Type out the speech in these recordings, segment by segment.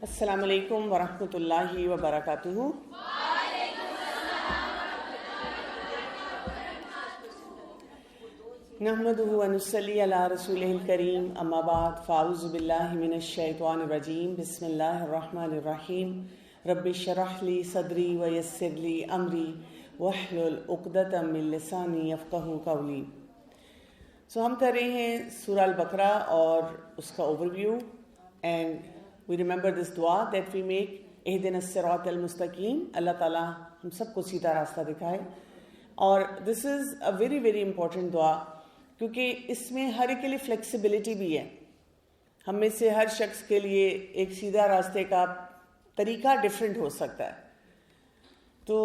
السلام علیکم ورحمۃ اللہ وبرکاتہ۔ نحمدہ ونصلی علی رسولہ الکریم، اما بعد، فاعوذ باللہ من الشیطان الرجیم، بسم اللہ الرحمن الرحیم۔ رب اشرح لی صدری ویسر لی امری واحلل عقدۃ من لسانی یفقہوا قولی۔ ہم کر رہے ہیں سورہ البقرہ اور اس کا overview, and we remember this dua that we make، اہدنا الصراط المستقیم، اللہ تعالیٰ ہم سب کو سیدھا راستہ دکھائے۔ اور this is a very very important دعا، کیونکہ اس میں ہر ایک کے لیے فلیکسیبلٹی بھی ہے۔ ہم میں سے ہر شخص کے لیے ایک سیدھا راستے کا طریقہ ڈیفرنٹ ہو سکتا ہے۔ تو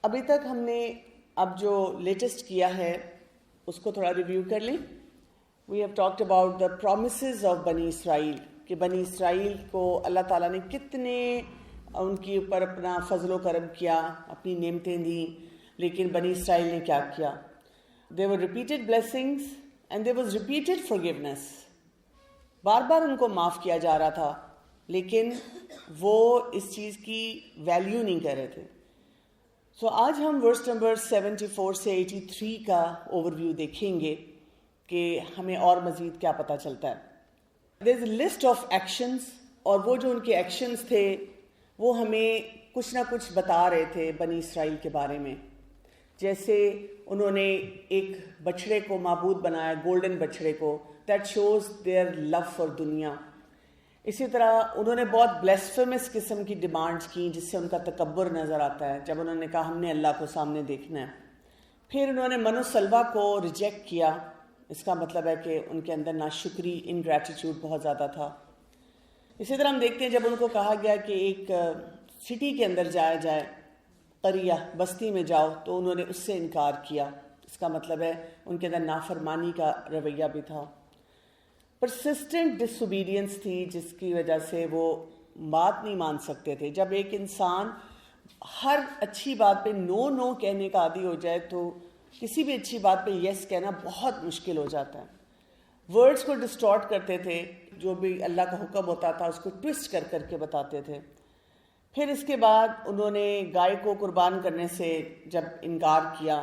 ابھی تک ہم نے اب جو لیٹسٹ کیا ہے اس کو تھوڑا ریویو کر لیں۔ We have talked about the promises of بنی اسرائیل، کہ بنی اسرائیل کو اللہ تعالیٰ نے کتنے ان کے اوپر اپنا فضل و کرم کیا، اپنی نعمتیں دیں، لیکن بنی اسرائیل نے کیا کیا؟ There were repeated blessings and there was repeated forgiveness۔ بار بار ان کو معاف کیا جا رہا تھا، لیکن وہ اس چیز کی ویلیو نہیں کر رہے تھے۔ آج ہم ورس نمبر 74 سے 83 کا اوور ویو دیکھیں گے کہ ہمیں اور مزید کیا پتہ چلتا ہے۔ There is a list of actions، اور وہ جو ان کے ایکشنز تھے وہ ہمیں کچھ نہ کچھ بتا رہے تھے بنی اسرائیل کے بارے میں۔ جیسے انہوں نے ایک بچڑے کو معبود بنایا، گولڈن بچڑے کو، that shows their love for دنیا۔ اسی طرح انہوں نے بہت بلیسفیمس قسم کی ڈیمانڈز کی جس سے ان کا تکبر نظر آتا ہے، جب انہوں نے کہا ہم نے اللہ کو سامنے دیکھنا ہے۔ پھر انہوں نے من و سلوہ کو ریجیکٹ کیا، اس کا مطلب ہے کہ ان کے اندر ناشکری، انگریٹیٹیوڈ بہت زیادہ تھا۔ اسی طرح ہم دیکھتے ہیں جب ان کو کہا گیا کہ ایک سٹی کے اندر جایا جائے، قریہ، بستی میں جاؤ، تو انہوں نے اس سے انکار کیا۔ اس کا مطلب ہے ان کے اندر نافرمانی کا رویہ بھی تھا، پرسسٹنٹ ڈس اوبیڈینس تھی، جس کی وجہ سے وہ بات نہیں مان سکتے تھے۔ جب ایک انسان ہر اچھی بات پہ نو کہنے کا عادی ہو جائے تو کسی بھی اچھی بات پہ یس کہنا بہت مشکل ہو جاتا ہے۔ ورڈز کو ڈسٹارٹ کرتے تھے، جو بھی اللہ کا حکم ہوتا تھا اس کو ٹوسٹ کر کے بتاتے تھے۔ پھر اس کے بعد انہوں نے گائے کو قربان کرنے سے جب انکار کیا،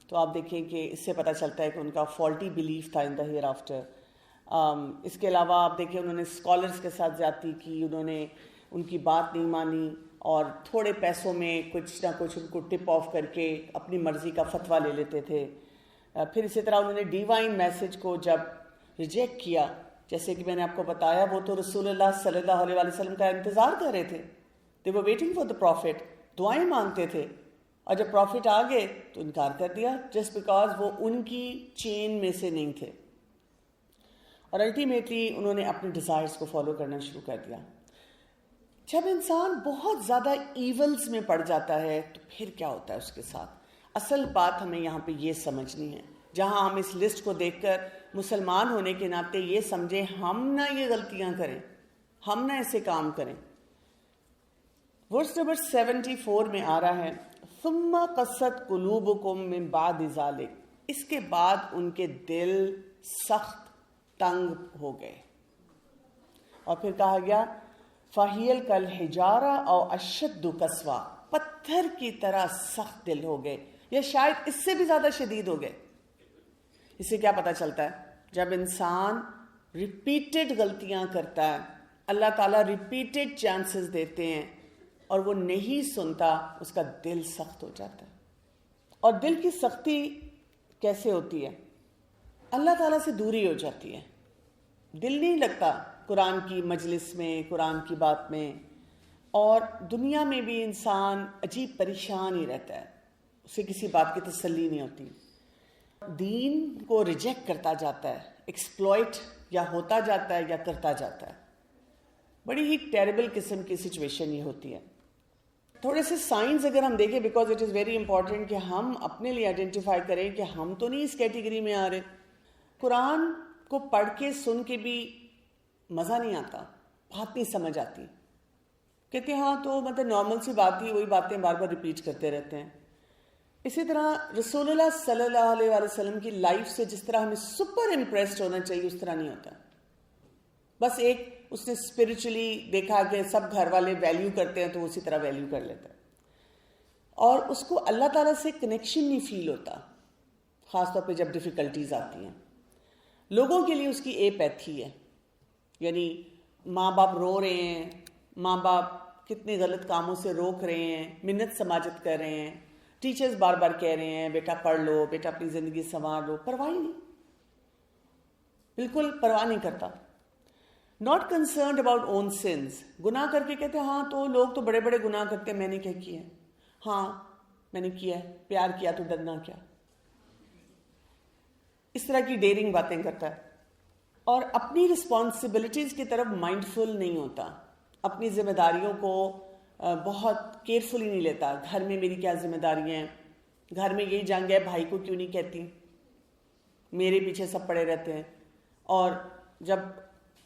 تو آپ دیکھیں کہ اس سے پتہ چلتا ہے کہ ان کا فالٹی بلیف تھا ان دا ہیئر آفٹر۔ اس کے علاوہ آپ دیکھیں انہوں نے اسکالرس کے ساتھ زیادتی کی، انہوں نے ان کی بات نہیں مانی، اور تھوڑے پیسوں میں کچھ نہ کچھ ان کو ٹپ آف کر کے اپنی مرضی کا فتویٰ لے لیتے تھے۔ پھر اسی طرح انہوں نے ڈیوائن میسج کو جب ریجیکٹ کیا، جیسے کہ میں نے آپ کو بتایا، وہ تو رسول اللہ صلی اللہ علیہ وسلم کا انتظار کر رہے تھے، they were waiting for the prophet، دعائیں مانگتے تھے، اور جب پروفٹ آ گئے تو انکار کر دیا، جسٹ بیکاز وہ ان کی چین میں سے نہیں تھے، اور الٹیمیٹلی انہوں نے اپنے ڈیزائرز کو فالو کرنا شروع کر دیا۔ جب انسان بہت زیادہ ایولز میں پڑ جاتا ہے تو پھر کیا ہوتا ہے اس کے ساتھ؟ اصل بات ہمیں یہاں پہ یہ سمجھنی ہے، جہاں ہم اس لسٹ کو دیکھ کر مسلمان ہونے کے ناطے یہ سمجھیں ہم نہ یہ غلطیاں کریں، ہم نہ ایسے کام کریں۔ ورس نمبر 74 میں آ رہا ہے، ثم قست قلوبکم من بعد ذلک، اس کے بعد ان کے دل سخت تنگ ہو گئے، اور پھر کہا گیا فَهِيَ كَالْحِجَارَةِ أَوْ أَشَدُّ قَسْوَةً، پتھر کی طرح سخت دل ہو گئے، یا شاید اس سے بھی زیادہ شدید ہو گئے۔ اس سے کیا پتہ چلتا ہے؟ جب انسان ریپیٹڈ غلطیاں کرتا ہے، اللہ تعالیٰ ریپیٹڈ چانسز دیتے ہیں اور وہ نہیں سنتا، اس کا دل سخت ہو جاتا ہے۔ اور دل کی سختی کیسے ہوتی ہے؟ اللہ تعالیٰ سے دوری ہو جاتی ہے، دل نہیں لگتا قرآن کی مجلس میں، قرآن کی بات میں، اور دنیا میں بھی انسان عجیب پریشان ہی رہتا ہے، اسے کسی بات کی تسلی نہیں ہوتی، دین کو ریجیکٹ کرتا جاتا ہے، ایکسپلوئٹ یا ہوتا جاتا ہے یا کرتا جاتا ہے۔ بڑی ہی ٹیریبل قسم کی سچویشن یہ ہوتی ہے۔ تھوڑے سے سائنز اگر ہم دیکھیں، because it is very important کہ ہم اپنے لیے آئیڈینٹیفائی کریں کہ ہم تو نہیں اس کیٹیگری میں آ رہے۔ قرآن کو پڑھ کے سن کے بھی مزہ نہیں آتا، بات نہیں سمجھ آتی، کہتے ہاں تو مطلب نارمل سی بات ہی، وہی باتیں بار بار ریپیٹ کرتے رہتے ہیں۔ اسی طرح رسول اللہ صلی اللہ علیہ وسلم کی لائف سے جس طرح ہمیں سپر امپریسڈ ہونا چاہیے اس طرح نہیں ہوتا، بس ایک اس نے اسپرچولی دیکھا کہ سب گھر والے ویلیو کرتے ہیں تو اسی طرح ویلیو کر لیتا ہے، اور اس کو اللہ تعالیٰ سے کنیکشن نہیں فیل ہوتا، خاص طور پہ جب ڈیفیکلٹیز آتی ہیں۔ لوگوں کے لیے اس کی ایپیتھی ہے، یعنی ماں باپ رو رہے ہیں، ماں باپ کتنے غلط کاموں سے روک رہے ہیں، منت سماجت کر رہے ہیں، ٹیچرز بار بار کہہ رہے ہیں بیٹا پڑھ لو، بیٹا اپنی زندگی سنوار لو، پرواہ ہی نہیں، بالکل پرواہ نہیں کرتا۔ Not concerned about own sins, گناہ کر کے کہتے ہیں ہاں تو لوگ تو بڑے بڑے گناہ کرتے ہیں، میں نے کیا کیا ہے، ہاں میں نے کیا ہے، پیار کیا تو ڈرنا کیا، اس طرح کی ڈیرنگ باتیں کرتا ہے، اور اپنی رسپانسبلٹیز کی طرف مائنڈفل نہیں ہوتا، اپنی ذمہ داریوں کو بہت کیئرفلی نہیں لیتا۔ گھر میں میری کیا ذمہ داریاں ہیں، گھر میں یہی جنگ ہے، بھائی کو کیوں نہیں کہتی، میرے پیچھے سب پڑے رہتے ہیں، اور جب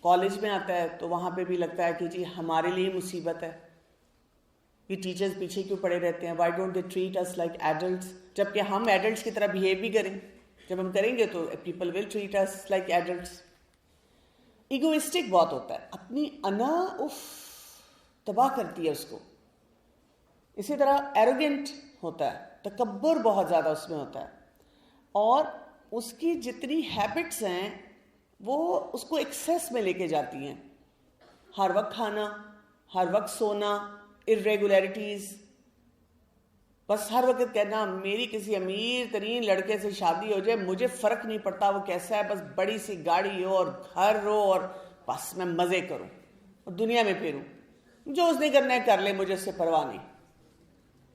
کالج میں آتا ہے تو وہاں پہ بھی لگتا ہے کہ جی ہمارے لیے مصیبت ہے، یہ ٹیچرز پیچھے کیوں پڑے رہتے ہیں، why don't they treat us like adults, جبکہ ہم ایڈلٹس کی طرح بہیو بھی کریں، جب ہم کریں گے تو people will treat us like adults. Egoistic بہت ہوتا ہے، اپنی انا تباہ کرتی ہے اس کو۔ اسی طرح ایروگنٹ ہوتا ہے، تکبر بہت زیادہ اس میں ہوتا ہے، اور اس کی جتنی ہیبٹس ہیں وہ اس کو ایکسیس میں لے کے جاتی ہیں، ہر وقت کھانا، ہر وقت سونا، irregularities، بس ہر وقت کہنا میری کسی امیر ترین لڑکے سے شادی ہو جائے، مجھے فرق نہیں پڑتا وہ کیسا ہے، بس بڑی سی گاڑی ہو اور گھر ہو اور بس میں مزے کروں اور دنیا میں پھروں، جو اس نے کرنا ہے کر لے، مجھے اس سے پرواہ نہیں۔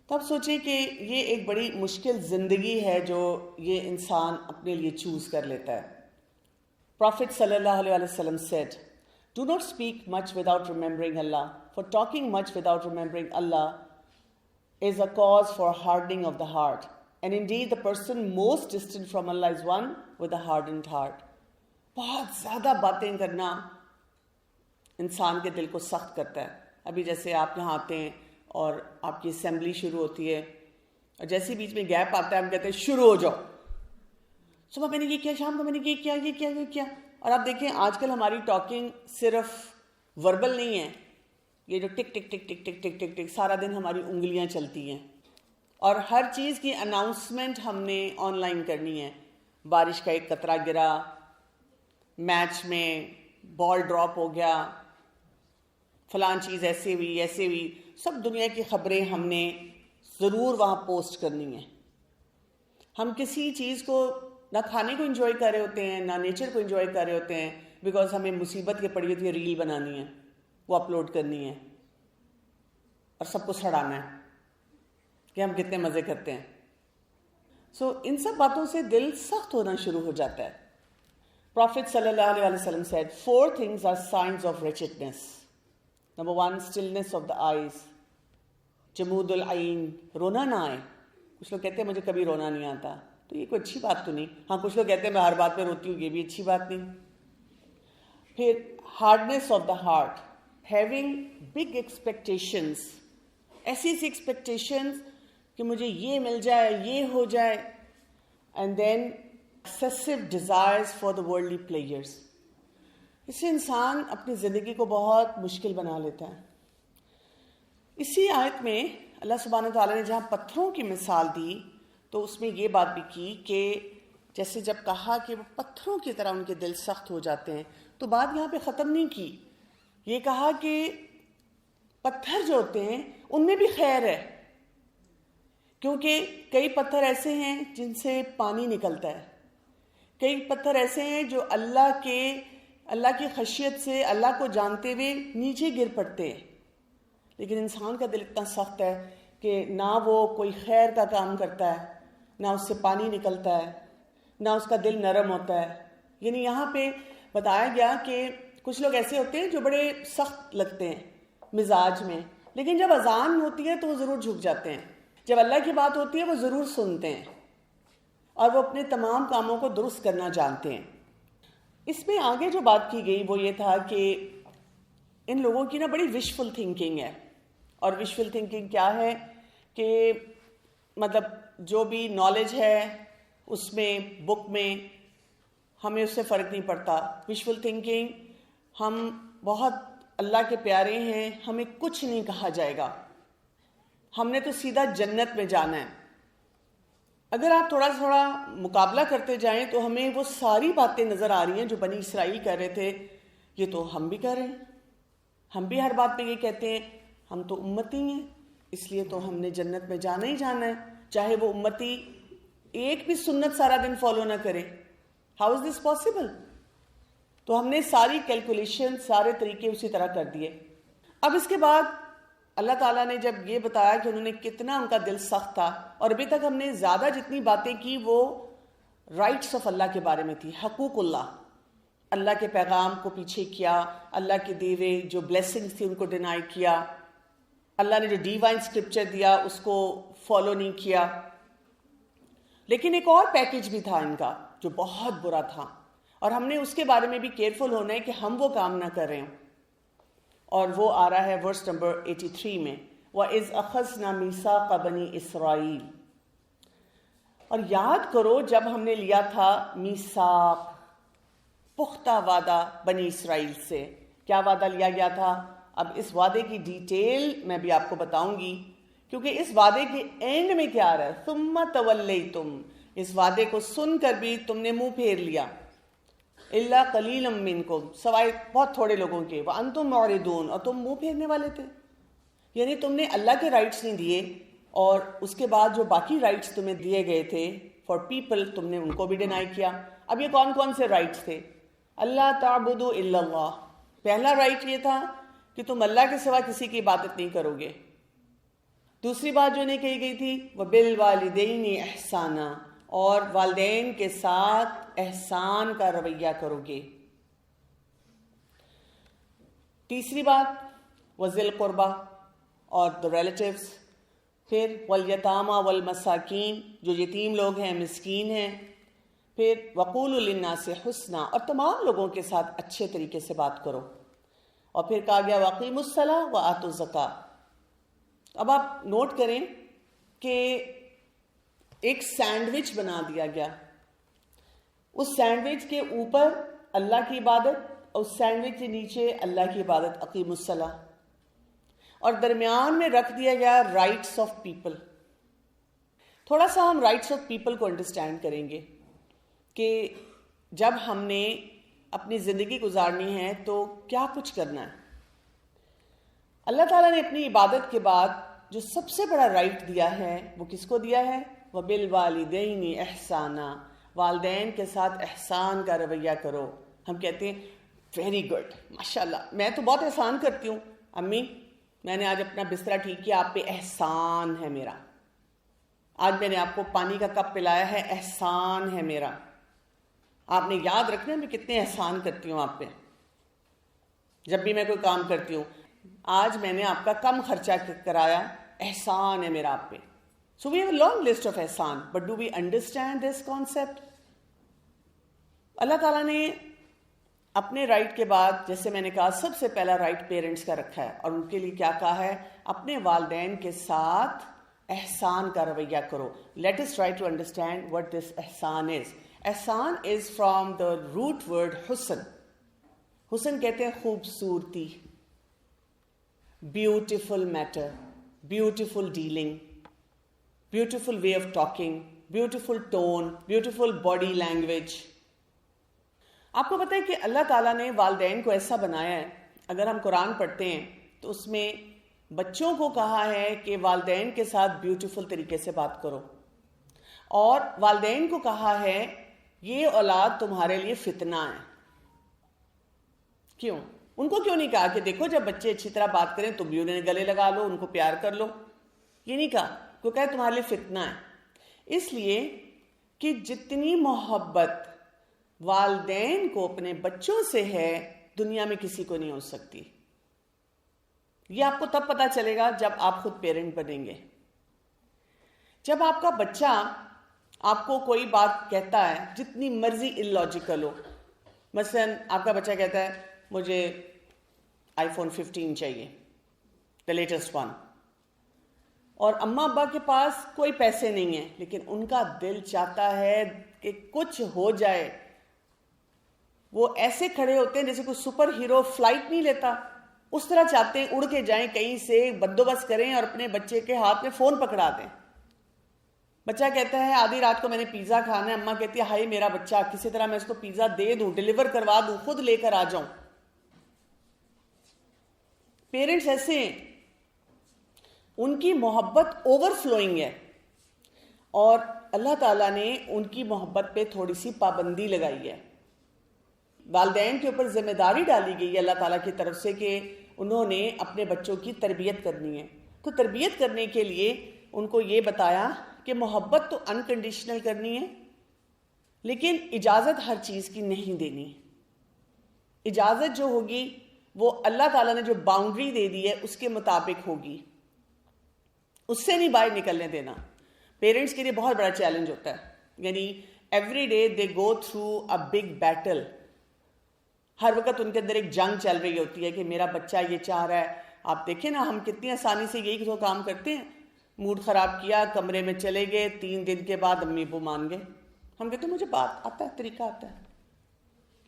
تب سوچیں کہ یہ ایک بڑی مشکل زندگی ہے جو یہ انسان اپنے لیے چوز کر لیتا ہے۔ Prophet sallallahu alaihi wasallam said, "Do not speak much without remembering Allah, for talking much without remembering Allah is a cause for hardening of the heart. And indeed, the person most distant from Allah is one with a hardened heart." بہت زیادہ باتیں کرنا انسان کے دل کو سخت کرتا ہے۔ ابھی جیسے آپ یہاں آتے ہیں اور آپ کی اسمبلی شروع ہوتی ہے، اور جیسے بیچ میں گیپ آتا ہے ہم کہتے ہیں شروع ہو جاؤ، صبح میں نے یہ کیا، شام کو میں نے یہ کیا، یہ کیا، یہ کیا۔ اور آپ دیکھیں آج کل ہماری ٹاکنگ صرف وربل نہیں ہے، یہ جو ٹک ٹک ٹک ٹک ٹک ٹک ٹک ٹک سارا دن ہماری انگلیاں چلتی ہیں، اور ہر چیز کی اناؤنسمنٹ ہم نے آن لائن کرنی ہے۔ بارش کا ایک قطرہ گرا، میچ میں بال ڈراپ ہو گیا، فلان چیز ایسے ہوئی ایسے ہوئی، سب دنیا کی خبریں ہم نے ضرور وہاں پوسٹ کرنی ہیں۔ ہم کسی چیز کو نہ کھانے کو انجوائے کر رہے ہوتے ہیں، نہ نیچر کو انجوائے کر رہے ہوتے ہیں، بیکاز ہمیں مصیبت کے پڑی ہوتی ہے، ریل بنانی ہے، وہ اپلوڈ کرنی ہے اور سب کو سڑانا ہے کہ ہم کتنے مزے کرتے ہیں۔ سو ان سب باتوں سے دل سخت ہونا شروع ہو جاتا ہے۔ Prophet sallallahu alaihi wasallam said, 4 things are signs of wretchedness. Number 1, stillness of the eyes. جمود العین، رونا نہ آئے۔ کچھ لوگ کہتے ہیں مجھے کبھی رونا نہیں آتا، تو یہ کوئی اچھی بات تو نہیں۔ ہاں کچھ لوگ کہتے ہیں میں ہر بات پہ روتی ہوں، یہ بھی اچھی بات نہیں۔ پھر hardness of the heart, having big expectations, ایسی ایسی ایکسپیکٹیشنز کہ مجھے یہ مل جائے، یہ ہو جائے، and then excessive desires for the worldly pleasures. اس سے انسان اپنی زندگی کو بہت مشکل بنا لیتا ہے۔ اسی آیت میں اللہ سبحانہ تعالیٰ نے جہاں پتھروں کی مثال دی تو اس میں یہ بات بھی کی کہ جیسے جب کہا کہ وہ پتھروں کی طرح ان کے دل سخت ہو جاتے ہیں، تو بات یہاں پہ ختم نہیں کی، یہ کہا کہ پتھر جو ہوتے ہیں ان میں بھی خیر ہے، کیونکہ کئی پتھر ایسے ہیں جن سے پانی نکلتا ہے، کئی پتھر ایسے ہیں جو اللہ کی خشیت سے، اللہ کو جانتے ہوئے نیچے گر پڑتے ہیں، لیکن انسان کا دل اتنا سخت ہے کہ نہ وہ کوئی خیر کا کام کرتا ہے، نہ اس سے پانی نکلتا ہے، نہ اس کا دل نرم ہوتا ہے۔ یعنی یہاں پہ بتایا گیا کہ کچھ لوگ ایسے ہوتے ہیں جو بڑے سخت لگتے ہیں مزاج میں، لیکن جب اذان ہوتی ہے تو وہ ضرور جھک جاتے ہیں، جب اللہ کی بات ہوتی ہے وہ ضرور سنتے ہیں، اور وہ اپنے تمام کاموں کو درست کرنا جانتے ہیں۔ اس میں آگے جو بات کی گئی وہ یہ تھا کہ ان لوگوں کی نا بڑی وشفل تھنکنگ ہے، اور وشفل تھنکنگ کیا ہے کہ مطلب جو بھی نالج ہے اس میں، بک میں، ہمیں اس سے فرق نہیں پڑتا۔ وشفل تھنکنگ، ہم بہت اللہ کے پیارے ہیں، ہمیں کچھ نہیں کہا جائے گا، ہم نے تو سیدھا جنت میں جانا ہے۔ اگر آپ تھوڑا تھوڑا مقابلہ کرتے جائیں تو ہمیں وہ ساری باتیں نظر آ رہی ہیں جو بنی اسرائیل کہہ رہے تھے، یہ تو ہم بھی کہہ رہے ہیں، ہم بھی ہر بات پہ یہ کہتے ہیں، ہم تو امتی ہیں، اس لیے تو ہم نے جنت میں جانا ہی جانا ہے، چاہے وہ امتی ایک بھی سنت سارا دن فالو نہ کرے۔ How is this possible? تو ہم نے ساری کیلکولیشن، سارے طریقے اسی طرح کر دیے۔ اب اس کے بعد اللہ تعالیٰ نے جب یہ بتایا کہ انہوں نے کتنا ان کا دل سخت تھا، اور ابھی تک ہم نے زیادہ جتنی باتیں کی وہ رائٹس آف اللہ کے بارے میں تھی، حقوق اللہ کے پیغام کو پیچھے کیا، اللہ کے دیوے جو بلیسنگز تھی ان کو ڈینائی کیا، اللہ نے جو ڈیوائن اسکرپچر دیا اس کو فالو نہیں کیا۔ لیکن ایک اور پیکج بھی تھا ان کا جو بہت برا تھا، اور ہم نے اس کے بارے میں بھی کیئرفل ہونا ہے کہ ہم وہ کام نہ کریں، اور وہ آ رہا ہے ورس نمبر 83 میں، وَإِذْ أَخَذْنَا مِيثَاقَ بَنِي إِسْرَائِيلَ، اور یاد کرو جب ہم نے لیا تھا میثاق، پختہ وعدہ بنی اسرائیل سے۔ کیا وعدہ لیا گیا تھا؟ اب اس وعدے کی ڈیٹیل میں بھی آپ کو بتاؤں گی، کیونکہ اس وعدے کے اینڈ میں کیا آ رہا ہے، ثُمَّ تَوَلَّيْتُمْ، اس وعدے کو سن کر بھی تم نے منہ پھیر لیا، الا قلیلا منکم، سوائے بہت تھوڑے لوگوں کے، وانتم معرضون، اور تم منہ پھیرنے والے تھے، یعنی تم نے اللہ کے رائٹس نہیں دیے، اور اس کے بعد جو باقی رائٹس تمہیں دیے گئے تھے فار پیپل، تم نے ان کو بھی ڈینائی کیا۔ اب یہ کون کون سے رائٹس تھے؟ اللہ تعبدوا الا اللہ، پہلا رائٹ یہ تھا کہ تم اللہ کے سوا کسی کی عبادت نہیں کرو گے۔ دوسری بات جو انہیں کہی گئی تھی، وبالوالدین احسانا، اور والدین کے ساتھ احسان کا رویہ کرو گے۔ تیسری بات وذی القربہ اور the relatives، پھر والیتامى والمساکین، جو یتیم لوگ ہیں، مسکین ہیں، پھر وقولوا للناس حسنا، اور تمام لوگوں کے ساتھ اچھے طریقے سے بات کرو، اور پھر کہا گیا واقیموا الصلاۃ وآتوا الزکاۃ۔ اب آپ نوٹ کریں کہ ایک سینڈوچ بنا دیا گیا، اس سینڈوچ کے اوپر اللہ کی عبادت، اور اس سینڈوچ کے نیچے اللہ کی عبادت، اقیموا الصلاۃ، اور درمیان میں رکھ دیا گیا رائٹس آف پیپل۔ تھوڑا سا ہم رائٹس آف پیپل کو انڈرسٹینڈ کریں گے کہ جب ہم نے اپنی زندگی گزارنی ہے تو کیا کچھ کرنا ہے۔ اللہ تعالیٰ نے اپنی عبادت کے بعد جو سب سے بڑا رائٹ دیا ہے وہ کس کو دیا ہے؟ وَبِالْوَالِدَيْنِ احسانا، والدین کے ساتھ احسان کا رویہ کرو۔ ہم کہتے ہیں ویری گڈ، ماشاءاللہ، میں تو بہت احسان کرتی ہوں، امی میں نے آج اپنا بستر ٹھیک کیا، آپ پہ احسان ہے میرا، آج میں نے آپ کو پانی کا کپ پلایا ہے، احسان ہے میرا، آپ نے یاد رکھنا میں کتنے احسان کرتی ہوں آپ پہ، جب بھی میں کوئی کام کرتی ہوں، آج میں نے آپ کا کم خرچہ کرایا، احسان ہے میرا آپ پہ۔ So we have a long list of Ehsan, but do we understand this concept؟ اللہ تعالیٰ نے اپنے رائٹ کے بعد، جیسے میں نے کہا، سب سے پہلا رائٹ پیرنٹس کا رکھا ہے، اور ان کے لیے کیا کہا ہے؟ اپنے والدین کے ساتھ احسان کا رویہ کرو۔ Let us try to understand what this Ehsan is۔ Ehsan is from the root word حسن۔ حسن کہتے ہیں خوبصورتی، beautiful matter, beautiful dealing, beautiful way of talking, beautiful tone, beautiful body language. آپ کو پتہ ہے کہ اللہ تعالیٰ نے والدین کو ایسا بنایا ہے، اگر ہم قرآن پڑھتے ہیں تو اس میں بچوں کو کہا ہے کہ والدین کے ساتھ بیوٹیفل طریقے سے بات کرو، اور والدین کو کہا ہے یہ اولاد تمہارے لیے فتنہ ہے۔ کیوں؟ ان کو کیوں نہیں کہا کہ دیکھو جب بچے اچھی طرح بات کریں تم بھی انہیں گلے لگا لو، ان کو پیار کر لو؟ یہ نہیں کہا، کو کہا تمہارے لیے فتنہ ہے۔ اس لیے کہ جتنی محبت والدین کو اپنے بچوں سے ہے دنیا میں کسی کو نہیں ہو سکتی۔ یہ آپ کو تب پتا چلے گا جب آپ خود پیرنٹ بنیں گے۔ جب آپ کا بچہ آپ کو کوئی بات کہتا ہے جتنی مرضی illogical ہو، مثلا آپ کا بچہ کہتا ہے مجھے iPhone 15 چاہیے، the latest one، اور اماں ابا کے پاس کوئی پیسے نہیں ہیں، لیکن ان کا دل چاہتا ہے کہ کچھ ہو جائے وہ ایسے کھڑے ہوتے ہیں جیسے کوئی سپر ہیرو فلائٹ نہیں لیتا، اس طرح چاہتے ہیں اڑ کے جائیں کہیں سے، بندوبست کریں اور اپنے بچے کے ہاتھ میں فون پکڑا دیں۔ بچہ کہتا ہے آدھی رات کو میں نے پیزا کھانا ہے، اماں کہتی ہے ہائی میرا بچہ، کسی طرح میں اس کو پیزا دے دوں، ڈیلیور کروا دوں، خود لے کر آ جاؤں۔ پیرنٹس ایسے ہیں، ان کی محبت اوور فلوئنگ ہے، اور اللہ تعالیٰ نے ان کی محبت پہ تھوڑی سی پابندی لگائی ہے۔ والدین کے اوپر ذمہ داری ڈالی گئی ہے اللہ تعالیٰ کی طرف سے کہ انہوں نے اپنے بچوں کی تربیت کرنی ہے۔ تو تربیت کرنے کے لیے ان کو یہ بتایا کہ محبت تو انکنڈیشنل کرنی ہے، لیکن اجازت ہر چیز کی نہیں دینی۔ اجازت جو ہوگی وہ اللہ تعالیٰ نے جو باؤنڈری دے دی ہے اس کے مطابق ہوگی، اس سے نہیں باہر نکلنے دینا۔ پیرنٹس کے لیے بہت بڑا چیلنج ہوتا ہے، یعنی every day they go through a big battle. ہر وقت ان کے اندر ایک جنگ چل رہی ہوتی ہے کہ میرا بچہ یہ چاہ رہا ہے۔ آپ دیکھیں نا، ہم کتنی آسانی سے یہی تو کام کرتے ہیں، موڈ خراب کیا، کمرے میں چلے گئے، 3 دن کے بعد امی ابو مان گئے، ہم کہتے ہیں مجھے بات آتا ہے، طریقہ آتا ہے۔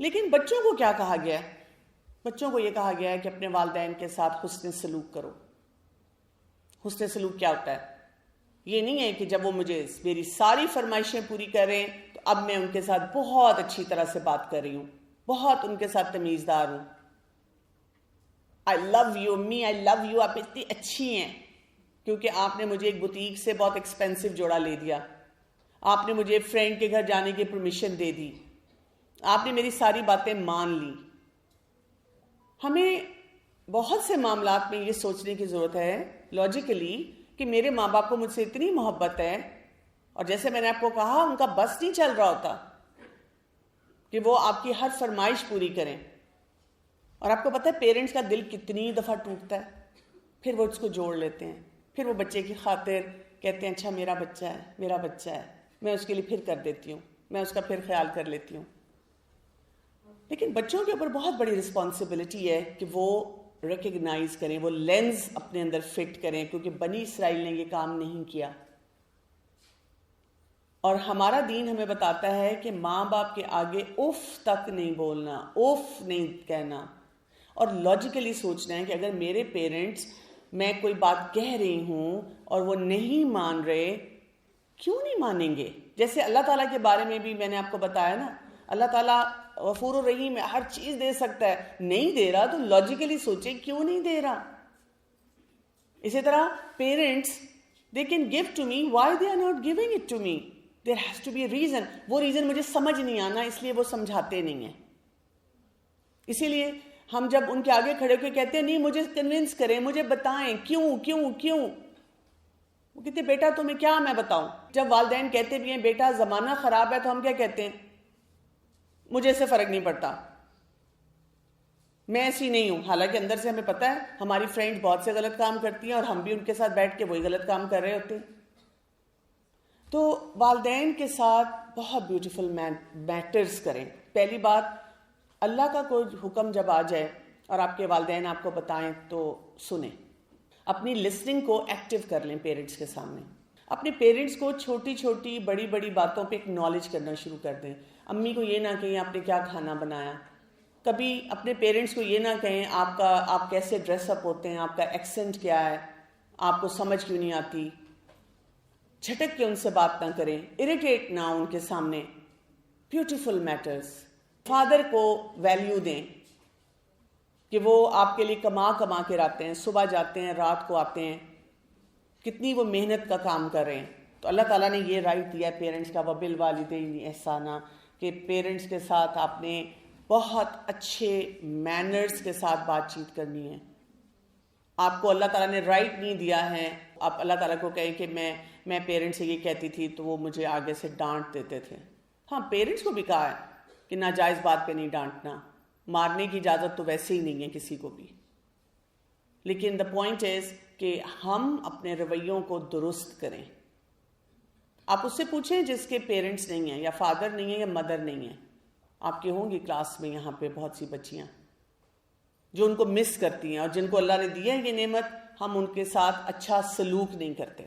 لیکن بچوں کو کیا کہا گیا ہے؟ بچوں کو یہ کہا گیا ہے کہ اپنے والدین کے ساتھ حسن سلوک کرو۔ حسن سلوک کیا ہوتا ہے؟ یہ نہیں ہے کہ جب وہ مجھے میری ساری فرمائشیں پوری کریں تو اب میں ان کے ساتھ بہت اچھی طرح سے بات کر رہی ہوں، بہت ان کے ساتھ تمیزدار ہوں۔ آئی لو یو امی، آئی لو یو، آپ اتنی اچھی ہیں کیونکہ آپ نے مجھے ایک بوتیک سے بہت ایکسپینسو جوڑا لے دیا، آپ نے مجھے فرینڈ کے گھر جانے کی پرمیشن دے دی، آپ نے میری ساری باتیں مان لی۔ ہمیں بہت سے معاملات میں یہ سوچنے کی ضرورت ہے لاجیکلی کہ میرے ماں باپ کو مجھ سے اتنی محبت ہے، اور جیسے میں نے آپ کو کہا ان کا بس نہیں چل رہا ہوتا کہ وہ آپ کی ہر فرمائش پوری کریں۔ اور آپ کو پتہ ہے پیرنٹس کا دل کتنی دفعہ ٹوٹتا ہے، پھر وہ اس کو جوڑ لیتے ہیں، پھر وہ بچے کی خاطر کہتے ہیں اچھا میرا بچہ ہے، میرا بچہ ہے، میں اس کے لیے پھر کر دیتی ہوں، میں اس کا پھر خیال کر لیتی ہوں۔ لیکن بچوں کے اوپر بہت بڑی رسپانسبلٹی ہے کہ وہ ریکگنائز کریں، وہ لینز اپنے اندر فٹ کریں، کیونکہ بنی اسرائیل نے یہ کام نہیں کیا۔ اور ہمارا دین ہمیں بتاتا ہے کہ ماں باپ کے آگے اف تک نہیں بولنا، اف نہیں کہنا، اور لاجیکلی سوچنا ہے کہ اگر میرے پیرنٹس میں کوئی بات کہہ رہی ہوں اور وہ نہیں مان رہے، کیوں نہیں مانیں گے؟ جیسے اللہ تعالیٰ کے بارے میں بھی میں نے آپ کو بتایا نا، اللہ تعالیٰ غفور الرحیم ہے، ہر چیز دے سکتا ہے، نہیں دے رہا تو لاجیکلی سوچیں کیوں نہیں دے رہا۔ اسی طرح parents they can give to me, why they are not giving it to me? There has to be a reason. وہ ریزن مجھے سمجھ نہیں آنا، اس لیے وہ سمجھاتے نہیں ہیں۔ اسی لیے ہم جب ان کے آگے کھڑے ہو کے کہتے ہیں نہیں مجھے کنونس کریں، مجھے بتائیں کیوں کیوں کیوں، وہ کہتے بیٹا تمہیں کیا میں بتاؤں۔ جب والدین کہتے بھی ہیں بیٹا زمانہ خراب ہے تو ہم کیا کہتے ہیں؟ مجھے اس سے فرق نہیں پڑتا، میں ایسی نہیں ہوں۔ حالانکہ اندر سے ہمیں پتہ ہے ہماری فرینڈ بہت سے غلط کام کرتی ہیں اور ہم بھی ان کے ساتھ بیٹھ کے وہی غلط کام کر رہے ہوتے ہیں۔ تو والدین کے ساتھ بہت بیوٹیفل میٹرز کریں۔ پہلی بات، اللہ کا کوئی حکم جب آ جائے اور آپ کے والدین آپ کو بتائیں تو سنیں، اپنی لسننگ کو ایکٹیو کر لیں پیرنٹس کے سامنے۔ اپنے پیرنٹس کو چھوٹی چھوٹی بڑی بڑی باتوں پہ اکنالج کرنا شروع کر دیں۔ امی کو یہ نہ کہیں آپ نے کیا کھانا بنایا، کبھی اپنے پیرنٹس کو یہ نہ کہیں آپ کیسے ڈریس اپ ہوتے ہیں، آپ کا ایکسنٹ کیا ہے، آپ کو سمجھ کیوں نہیں آتی۔ جھٹک کے ان سے بات نہ کریں، اریٹیٹ نہ ان کے سامنے۔ Beautiful matters. فادر کو ویلیو دیں کہ وہ آپ کے لیے کما کے لاتے ہیں، صبح جاتے ہیں رات کو آتے ہیں، کتنی وہ محنت کا کام کر رہے ہیں۔ تو اللہ تعالیٰ نے یہ رائٹ دیا ہے پیرنٹس کا، وَبِالْوَالِدَيْنِ احسانًا، کہ پیرنٹس کے ساتھ آپ نے بہت اچھے مینرز کے ساتھ بات چیت کرنی ہے۔ آپ کو اللہ تعالیٰ نے رائٹ نہیں دیا ہے آپ اللہ تعالیٰ کو کہیں کہ میں پیرنٹس سے یہ کہتی تھی تو وہ مجھے آگے سے ڈانٹ دیتے تھے۔ ہاں، پیرنٹس کو بھی کہا ہے کہ ناجائز بات پہ نہیں ڈانٹنا، مارنے کی اجازت تو ویسے ہی نہیں ہے کسی کو بھی، لیکن دا پوائنٹ از کہ ہم اپنے رویوں کو درست کریں۔ آپ اس سے پوچھیں جس کے پیرنٹس نہیں ہیں، یا فادر نہیں ہیں یا مدر نہیں ہیں، آپ کے ہوں گی کلاس میں یہاں پہ بہت سی بچیاں جو ان کو مس کرتی ہیں، اور جن کو اللہ نے دی ہے یہ نعمت، ہم ان کے ساتھ اچھا سلوک نہیں کرتے۔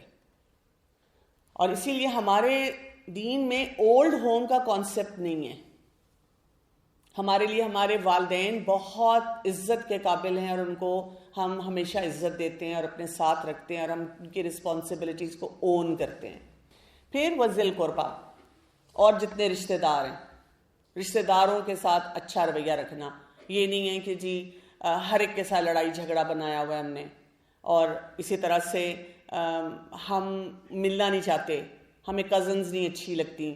اور اسی لیے ہمارے دین میں اولڈ ہوم کا کانسیپٹ نہیں ہے۔ ہمارے لیے ہمارے والدین بہت عزت کے قابل ہیں، اور ان کو ہم ہمیشہ عزت دیتے ہیں اور اپنے ساتھ رکھتے ہیں، اور ہم ان کی رسپانسبلٹیز کو اون کرتے ہیں۔ پھر وذی القربیٰ، اور جتنے رشتہ دار ہیں، رشتہ داروں کے ساتھ اچھا رویہ رکھنا۔ یہ نہیں ہے کہ جی ہر ایک کے ساتھ لڑائی جھگڑا بنایا ہوا ہے ہم نے، اور اسی طرح سے ہم ملنا نہیں چاہتے، ہمیں کزنز نہیں اچھی لگتی،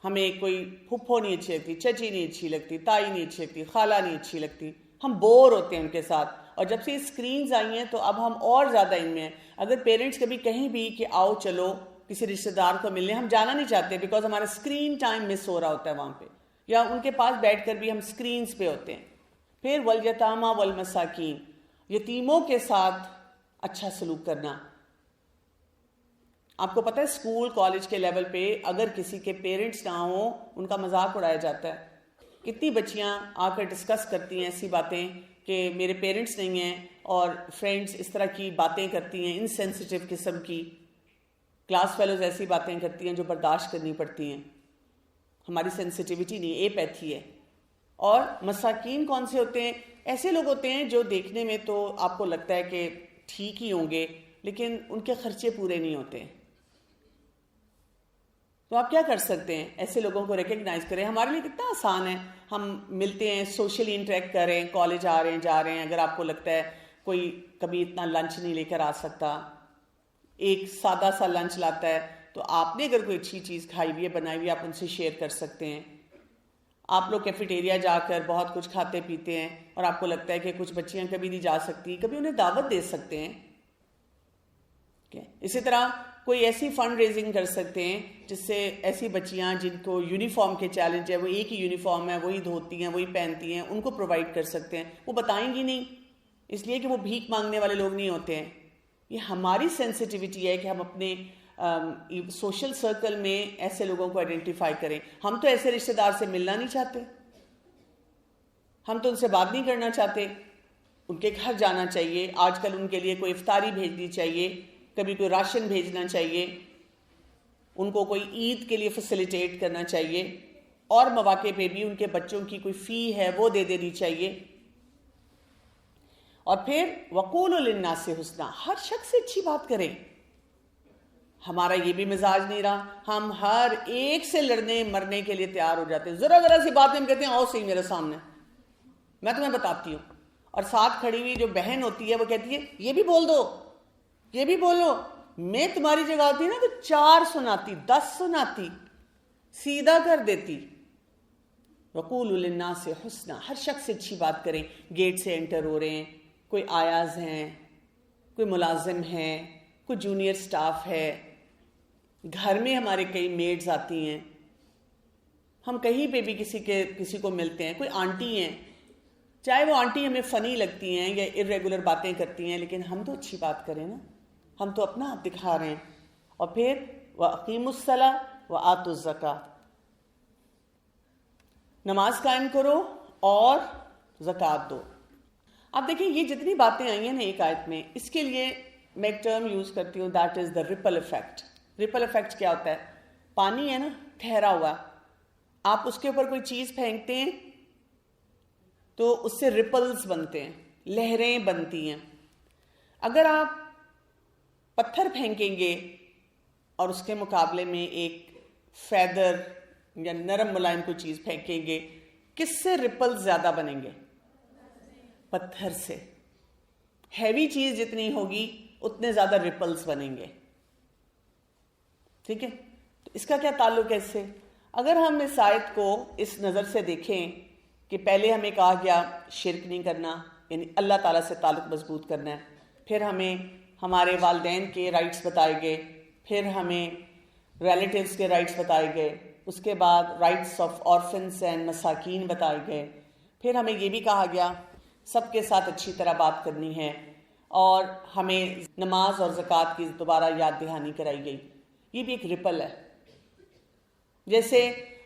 ہمیں کوئی پھپھو نہیں اچھی لگتی، چچی نہیں اچھی لگتی، تائی نہیں اچھی لگتی، خالہ نہیں اچھی لگتی، ہم بور ہوتے ہیں ان کے ساتھ۔ اور جب سے یہ اسکرینز آئی ہیں تو اب ہم اور زیادہ ان میں ہیں۔ اگر پیرنٹس کبھی کہیں بھی کہ آؤ چلو کسی رشتہ دار کو ملنے، ہم جانا نہیں چاہتے بیکاز ہمارا اسکرین ٹائم مس ہو رہا ہوتا ہے وہاں پہ، یا ان کے پاس بیٹھ کر بھی ہم اسکرینز پہ ہوتے ہیں۔ پھر والیتامیٰ والمساکین، یتیموں کے ساتھ اچھا سلوک کرنا۔ آپ کو پتہ ہے اسکول کالج کے لیول پہ اگر کسی کے پیرنٹس نہ ہوں، ان کا مذاق اڑایا جاتا ہے۔ کتنی بچیاں آ کر ڈسکس کرتی ہیں ایسی باتیں کہ میرے پیرنٹس نہیں ہیں، اور فرینڈس اس طرح کی باتیں کرتی ہیں انسینسٹیو قسم کی، کلاس فیلوز ایسی باتیں کرتی ہیں جو برداشت کرنی پڑتی ہیں۔ ہماری سینسٹیوٹی نہیں، ایپیتھی ہے۔ اور مساکین کون سے ہوتے ہیں؟ ایسے لوگ ہوتے ہیں جو دیکھنے میں تو آپ کو لگتا ہے کہ ٹھیک ہی ہوں گے، لیکن ان کے خرچے پورے نہیں ہوتے۔ تو آپ کیا کر سکتے ہیں؟ ایسے لوگوں کو ریکگنائز کریں۔ ہمارے لیے کتنا آسان ہے، ہم ملتے ہیں، سوشلی انٹریکٹ کریں، کالج آ رہے ہیں جا رہے ہیں، اگر آپ کو لگتا ہے کوئی کبھی اتنا لنچ نہیں لے کر آ سکتا، ایک سادہ سا لنچ لاتا ہے، تو آپ نے اگر کوئی اچھی چیز کھائی ہوئی ہے بنائی ہوئی ہے، آپ ان سے شیئر کر سکتے ہیں۔ آپ لوگ کیفیٹیریا جا کر بہت کچھ کھاتے پیتے ہیں، اور آپ کو لگتا ہے کہ کچھ بچیاں کبھی نہیں جا سکتی، کبھی انہیں دعوت دے سکتے ہیں۔ اسی طرح کوئی ایسی فنڈ ریزنگ کر سکتے ہیں جس سے ایسی بچیاں جن کو یونیفارم کے چیلنج ہے، وہ ایک ہی یونیفارم ہے، وہی دھوتی ہیں، وہی پہنتی ہیں، ان کو پرووائڈ کر سکتے ہیں۔ وہ بتائیں گی نہیں، اس لیے کہ وہ بھیک مانگنے والے لوگ نہیں ہوتے ہیں۔ یہ ہماری سینسٹیوٹی ہے کہ ہم اپنے سوشل سرکل میں ایسے لوگوں کو آئیڈینٹیفائی کریں۔ ہم تو ایسے رشتہ دار سے ملنا نہیں چاہتے، ہم تو ان سے بات نہیں کرنا چاہتے، ان کے گھر جانا چاہیے، آج کل ان کے لیے کوئی افطاری بھیجنی چاہیے، کبھی کوئی راشن بھیجنا چاہیے، ان کو کوئی عید کے لیے فیسیلیٹیٹ کرنا چاہیے، اور مواقع پہ بھی ان کے بچوں کی کوئی فی ہے وہ دے دینی چاہیے۔ اور پھر وقولوا للناس حسنا، ہر شخص سے اچھی بات کریں۔ ہمارا یہ بھی مزاج نہیں رہا، ہم ہر ایک سے لڑنے مرنے کے لیے تیار ہو جاتے ہیں، ذرا ذرا سی بات میں ہم کہتے ہیں آؤ صحیح میرے سامنے، میں تمہیں بتاتی ہوں۔ اور ساتھ کھڑی ہوئی جو بہن ہوتی ہے وہ کہتی ہے یہ بھی بول دو، یہ بھی بولو۔ میں تمہاری جگہ ہوتی نا تو 4 سناتی، 10 سناتی، سیدھا کر دیتی۔ وقولوا للناس حسنا، ہر شخص سے اچھی بات کریں۔ گیٹ سے انٹر ہو رہے ہیں، کوئی آیاز ہیں، کوئی ملازم ہیں، کوئی جونیئر سٹاف ہے، گھر میں ہمارے کئی میڈز آتی ہیں، ہم کہیں پہ بھی کسی کو ملتے ہیں، کوئی آنٹی ہیں، چاہے وہ آنٹی ہمیں فنی لگتی ہیں یا ارریگولر باتیں کرتی ہیں، لیکن ہم تو اچھی بات کریں نا، ہم تو اپنا آپ دکھا رہے ہیں۔ اور پھر وَأَقِیمُوا الصَّلَاةَ وَآتُوا الزَّکَاةَ، نماز قائم کرو اور زکوٰۃ دو۔ اب دیکھیں یہ جتنی باتیں آئی ہیں نا ایک آیت میں، اس کے لیے میں ایک ٹرم یوز کرتی ہوں، that is the ripple effect. Ripple effect کیا ہوتا ہے؟ پانی ہے نا ٹھہرا ہوا، آپ اس کے اوپر کوئی چیز پھینکتے ہیں تو اس سے ریپلز بنتے ہیں، لہریں بنتی ہیں۔ اگر آپ پتھر پھینکیں گے اور اس کے مقابلے میں ایک فیدر یا نرم ملائم کوئی چیز پھینکیں گے، کس سے ریپلز زیادہ بنیں گے؟ پتھر سے۔ ہیوی چیز جتنی ہوگی اتنے زیادہ ریپلز بنیں گے، ٹھیک ہے؟ تو اس کا کیا تعلق ہے اس سے؟ اگر ہم اس آیت کو اس نظر سے دیکھیں کہ پہلے ہمیں کہا گیا شرک نہیں کرنا، یعنی اللہ تعالیٰ سے تعلق مضبوط کرنا ہے، پھر ہمیں ہمارے والدین کے رائٹس بتائے گئے، پھر ہمیں ریلیٹیوز کے رائٹس بتائے گئے، اس کے بعد رائٹس آف آرفنس اینڈ مساکین بتائے گئے، پھر ہمیں یہ بھی کہا گیا سب کے ساتھ اچھی طرح بات کرنی ہے، اور ہمیں نماز اور زکوٰۃ کی دوبارہ یاد دہانی کرائی گئی۔ یہ بھی ایک ریپل ہے۔ جیسے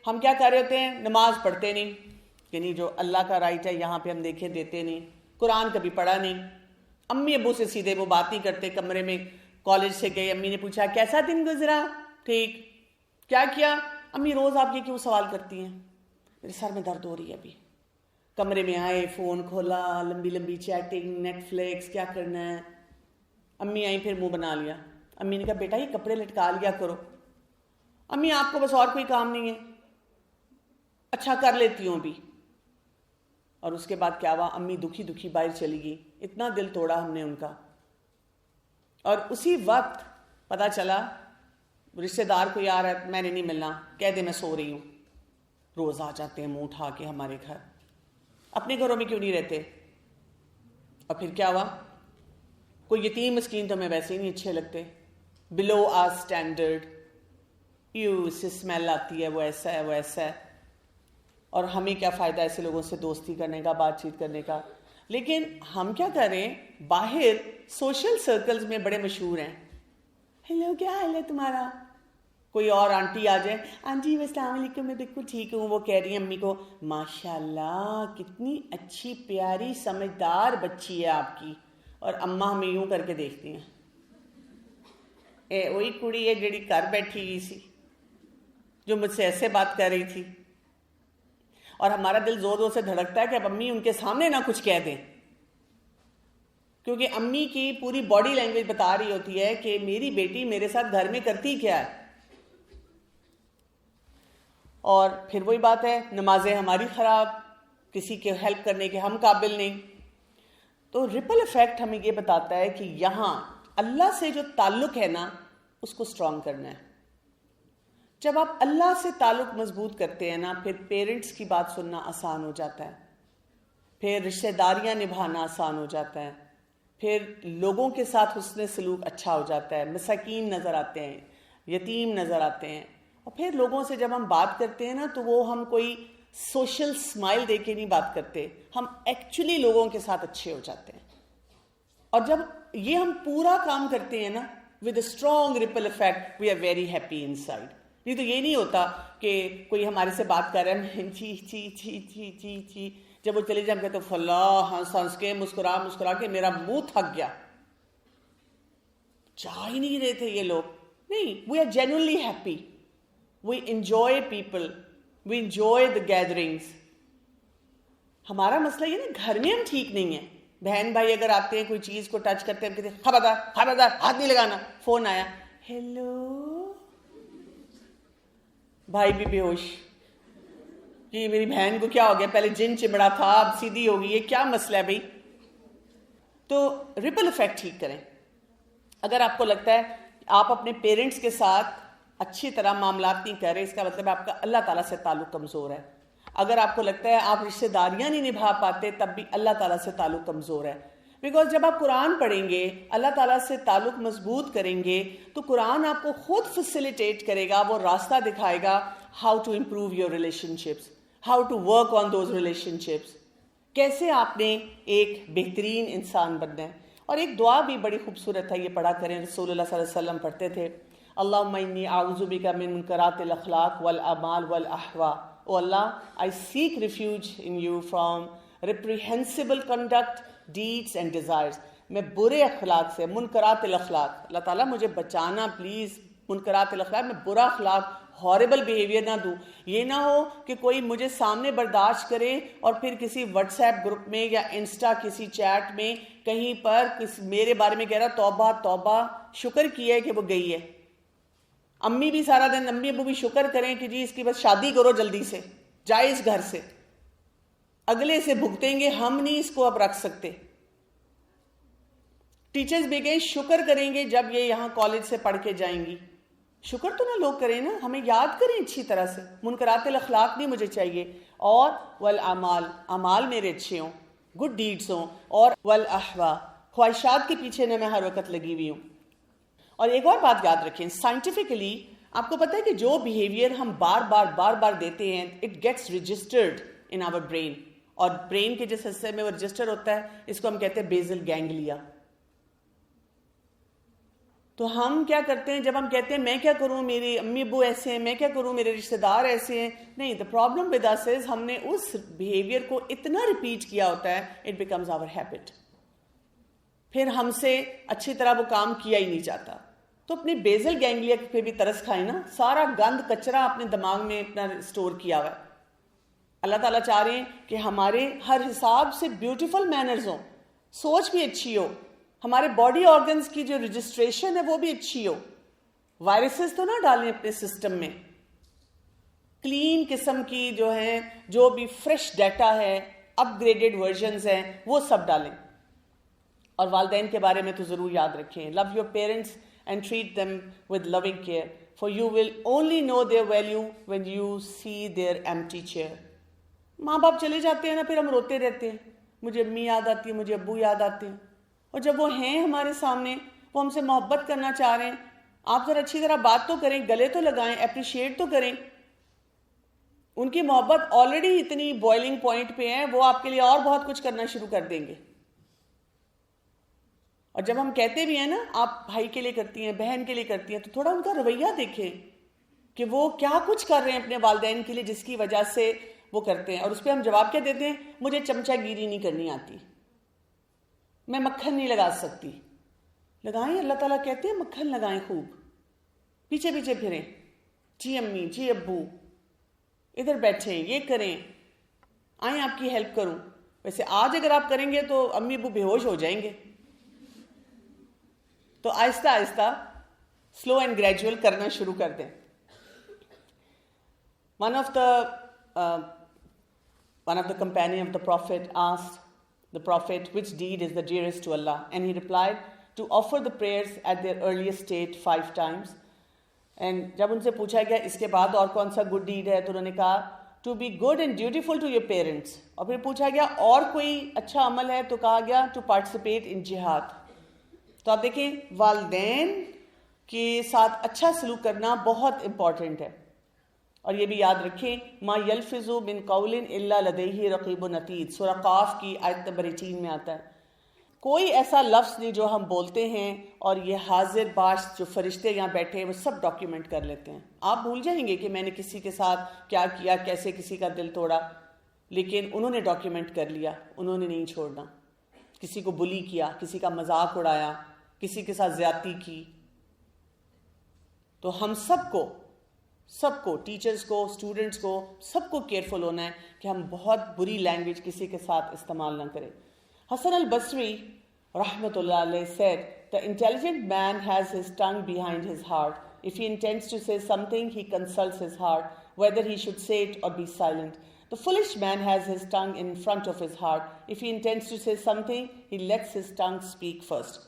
ہم کیا کر رہے ہوتے ہیں؟ نماز پڑھتے نہیں، یعنی جو اللہ کا رائٹ ہے یہاں پہ ہم دیکھیں دیتے نہیں، قرآن کبھی پڑھا نہیں، امی ابو سے سیدھے وہ بات نہیں کرتے، کمرے میں کالج سے گئے، امی نے پوچھا کیسا دن گزرا؟ ٹھیک۔ کیا کیا؟ امی روز آپ یہ کیوں سوال کرتی ہیں؟ میرے سر میں درد ہو رہی ہے ابھی. کمرے میں آئے, فون کھولا, لمبی لمبی چیٹنگ, نیٹ فلکس, کیا کرنا ہے. امی آئیں, پھر منہ بنا لیا. امی نے کہا بیٹا یہ کپڑے لٹکا لیا کرو. امی آپ کو بس اور کوئی کام نہیں ہے؟ اچھا کر لیتی ہوں ابھی. اور اس کے بعد کیا ہوا, امی دکھی دکھی باہر چلی گئی. اتنا دل توڑا ہم نے ان کا. اور اسی وقت پتہ چلا رشتہ دار کوئی آ رہا ہے, میں نے نہیں ملنا, کہہ دے میں سو رہی ہوں. روز آ جاتے ہیں منہ اٹھا کے ہمارے گھر, اپنے گھروں میں کیوں نہیں رہتے. اور پھر کیا ہوا, کوئی یتیم مسکین تو ہمیں ویسے ہی نہیں اچھے لگتے, بلو آر اسٹینڈرڈ, اس سے اسمیل آتی ہے, وہ ایسا ہے وہ ایسا ہے. اور ہمیں کیا فائدہ ایسے لوگوں سے دوستی کرنے کا, بات چیت کرنے کا. لیکن ہم کیا کریں, باہر سوشل سرکلز میں بڑے مشہور ہیں. ہیلو کیا حال ہے تمہارا. کوئی اور آنٹی آ جائے, آنٹی السلام علیکم, میں بالکل ٹھیک ہوں. وہ کہہ رہی ہیں امی کو, ماشاء اللہ کتنی اچھی پیاری سمجھدار بچی ہے آپ کی. اور اماں ہمیں یوں کر کے دیکھتی ہیں, وہی کڑی ہے جڑی گھر بیٹھی ہوئی سی, جو مجھ سے ایسے بات کر رہی تھی. اور ہمارا دل زور زور سے دھڑکتا ہے کہ اب امی ان کے سامنے نہ کچھ کہہ دیں, کیونکہ امی کی پوری باڈی لینگویج بتا رہی ہوتی ہے کہ میری بیٹی میرے ساتھ گھر میں کرتی کیا ہے. اور پھر وہی بات ہے, نمازیں ہماری خراب, کسی کے ہیلپ کرنے کے ہم قابل نہیں. تو ریپل ایفیکٹ ہمیں یہ بتاتا ہے کہ یہاں اللہ سے جو تعلق ہے نا, اس کو اسٹرانگ کرنا ہے. جب آپ اللہ سے تعلق مضبوط کرتے ہیں نا, پھر پیرنٹس کی بات سننا آسان ہو جاتا ہے, پھر رشتہ داریاں نبھانا آسان ہو جاتا ہے, پھر لوگوں کے ساتھ حسن سلوک اچھا ہو جاتا ہے, مساکین نظر آتے ہیں, یتیم نظر آتے ہیں. اور پھر لوگوں سے جب ہم بات کرتے ہیں نا, تو وہ ہم کوئی سوشل اسمائل دے کے نہیں بات کرتے, ہم ایکچولی لوگوں کے ساتھ اچھے ہو جاتے ہیں. اور جب یہ ہم پورا کام کرتے ہیں نا, with a strong ripple effect, we are very happy inside. نہیں تو یہ نہیں ہوتا کہ کوئی ہمارے سے بات کر رہا ہے, چی چی چی چی چی چی, جب وہ چلے جائیں تو فلاں ہنس ہنس کے مسکرا مسکرا کے میرا منہ تھک گیا. چاہ ہی نہیں رہے تھے یہ لوگ. نہیں, we are genuinely happy, we enjoy people, we enjoy the gatherings. ہمارا مسئلہ یہ نا, گھر میں ہم ٹھیک نہیں ہیں. بہن بھائی اگر آتے ہیں, کوئی چیز کو ٹچ کرتے ہیں, کہتے ہیں خبردار خبردار ہاتھ نہیں لگانا. فون آیا, ہیلو, بھائی بھی بے ہوش کہ میری بہن کو کیا ہو گیا, پہلے جن چمڑا تھا اب سیدھی ہو گئی, یہ کیا مسئلہ ہے بھائی. تو ریپل ایفیکٹ ٹھیک کریں. اگر آپ کو لگتا ہے آپ اپنے پیرنٹس کے ساتھ اچھی طرح معاملات نہیں کر رہے, اس کا مطلب ہے آپ کا اللہ تعالیٰ سے تعلق کمزور ہے. اگر آپ کو لگتا ہے آپ رشتہ داریاں نہیں نبھا پاتے, تب بھی اللہ تعالیٰ سے تعلق کمزور ہے. بیکاز جب آپ قرآن پڑھیں گے, اللہ تعالیٰ سے تعلق مضبوط کریں گے, تو قرآن آپ کو خود فیسیلیٹیٹ کرے گا, وہ راستہ دکھائے گا, how to improve your relationships, how to work on those relationships, کیسے آپ نے ایک بہترین انسان بننا ہے. اور ایک دعا بھی بڑی خوبصورت ہے, یہ پڑھا کریں, رسول اللہ صلی اللہ علیہ وسلم پڑھتے تھے, اللہم انی اعوذ بک من منکرات الاخلاق والاعمال والاہواء. او اللہ, I seek refuge in you from reprehensible conduct, deeds and desires. میں برے اخلاق سے, منکرات الاخلاق, اللہ تعالیٰ مجھے بچانا پلیز منکرات الاخلاق, میں برا اخلاق, ہاربل بیہیویئر نہ دوں. یہ نہ ہو کہ کوئی مجھے سامنے برداشت کرے اور پھر کسی واٹس ایپ گروپ میں یا انسٹا کسی چیٹ میں کہیں پر میرے بارے میں کہہ رہا توبہ توبہ, شکر کیا ہے کہ وہ گئی ہے. امی بھی سارا دن, امی ابو بھی شکر کریں کہ جی اس کی بس شادی کرو جلدی سے, جائے اس گھر سے, اگلے سے بھگتیں گے, ہم نہیں اس کو اب رکھ سکتے. ٹیچرز بھی گئے, شکر کریں گے جب یہ یہاں کالج سے پڑھ کے جائیں گی. شکر تو نہ لوگ کریں نا, ہمیں یاد کریں اچھی طرح سے, منکرات الاخلاق نہیں مجھے چاہیے. اور والاعمال, اعمال میرے اچھے ہوں, گڈ ڈیڈز ہوں. اور والاہواء, خواہشات کے پیچھے نہ میں ہر وقت لگی ہوئی ہوں. اور ایک اور بات یاد رکھیں, سائنٹیفکلی آپ کو پتہ ہے کہ جو بیہیویئر ہم بار بار دیتے ہیں, it gets registered in our brain. اور برین کے جس حصے میں وہ رجسٹر ہوتا ہے, اس کو ہم کہتے ہیں بیزل گینگلیا. تو ہم کیا کرتے ہیں, جب ہم کہتے ہیں میں کیا کروں, میری امی ابو ایسے ہیں, میں کیا کروں, میرے رشتہ دار ایسے ہیں, نہیں, دا پرابلم ود اس از ہم نے اس بیہیویئر کو اتنا ریپیٹ کیا ہوتا ہے, اٹ بیکمز آور ہیبٹ. پھر ہم سے اچھی طرح وہ کام کیا ہی نہیں جاتا. تو اپنے بیزل گینگلیا پہ بھی ترس کھائیں نا, سارا گند کچرا اپنے دماغ میں اپنا اسٹور کیا ہوا ہے. اللہ تعالیٰ چاہ رہے ہیں کہ ہمارے ہر حساب سے بیوٹیفل مینرز ہوں، سوچ بھی اچھی ہو، ہمارے باڈی آرگنز کی جو رجسٹریشن ہے وہ بھی اچھی ہو. وائرسز تو نہ ڈالیں اپنے سسٹم میں، کلین قسم کی جو ہیں، جو بھی فریش ڈیٹا ہے، اپ گریڈڈ ورژنز ہیں، وہ سب ڈالیں. اور والدین کے بارے میں تو ضرور یاد رکھیں، love your parents and treat them with loving care for you will only know their value when you see their empty chair. ماں باپ چلے جاتے ہیں نا، پھر ہم روتے رہتے ہیں، مجھے امی یاد آتی ہے، مجھے ابو یاد آتے ہیں. اور جب وہ ہیں ہمارے سامنے، وہ ہم سے محبت کرنا چاہ رہے ہیں، آپ ذرا اچھی طرح بات تو کریں، گلے تو لگائیں، اپریشیٹ تو کریں. ان کی محبت آلریڈی اتنی بوائلنگ پوائنٹ پہ ہے، وہ آپ کے لیے اور بہت کچھ کرنا شروع کر دیں گے. اور جب ہم کہتے بھی ہیں نا آپ بھائی کے لیے کرتی ہیں، بہن کے لیے کرتی ہیں، تو تھوڑا ان کا رویہ دیکھیں کہ وہ کیا کچھ کر رہے ہیں اپنے والدین کے لیے جس کی وجہ سے وہ کرتے ہیں. اور اس پہ ہم جواب کیا دیتے ہیں؟ مجھے چمچہ گیری نہیں کرنی آتی، میں مکھن نہیں لگا سکتی. لگائیں، اللہ تعالیٰ کہتے ہیں مکھن لگائیں، خوب پیچھے پیچھے پھریں، جی امی، جی ابو، ادھر بیٹھیں، یہ کریں، آئیں آپ کی ہیلپ کروں. ویسے آج اگر آپ کریں گے تو امی ابو بے ہوش ہو جائیں گے. تو آہستہ آہستہ سلو اینڈ گریجول کرنا شروع کر دیں. One of the companion of the Prophet asked the Prophet, which deed is the dearest to Allah? And he replied, to offer the prayers at their earliest state 5 times. And جب ان سے پوچھا گیا اس کے بعد اور کون سا گڈ ڈیڈ ہے، تو انہوں نے کہا to be good and dutiful to your parents. اور پھر پوچھا گیا اور کوئی اچھا عمل ہے، تو کہا گیا to participate in jihad. تو آپ دیکھیں والدین کے ساتھ اچھا سلوک کرنا بہت امپورٹنٹ ہے. اور یہ بھی یاد رکھیں، ما یلفظ من قول الا لدیہ رقیب عتید، سورہ قاف کی آیت نمبر 18 میں آتا ہے. کوئی ایسا لفظ نہیں جو ہم بولتے ہیں اور یہ حاضر باش جو فرشتے یہاں بیٹھے ہیں وہ سب ڈاکیومنٹ کر لیتے ہیں. آپ بھول جائیں گے کہ میں نے کسی کے ساتھ کیا کیا، کیسے کسی کا دل توڑا، لیکن انہوں نے ڈاکیومنٹ کر لیا، انہوں نے نہیں چھوڑنا. کسی کو بلی کیا، کسی کا مذاق اڑایا، کسی کے ساتھ زیادتی کی. تو ہم سب کو ٹیچرز کو، اسٹوڈنٹس کو، سب کو کیئرفل ہونا ہے کہ ہم بہت بری لینگویج کسی کے ساتھ استعمال نہ کریں. حسن البصری رحمۃ اللہ علیہ said, the intelligent man has his tongue behind his heart. If he intends to say something, he consults his heart, whether he should say it or be silent. The foolish man has his tongue in front of his heart. If he intends to say something, he lets his tongue speak first.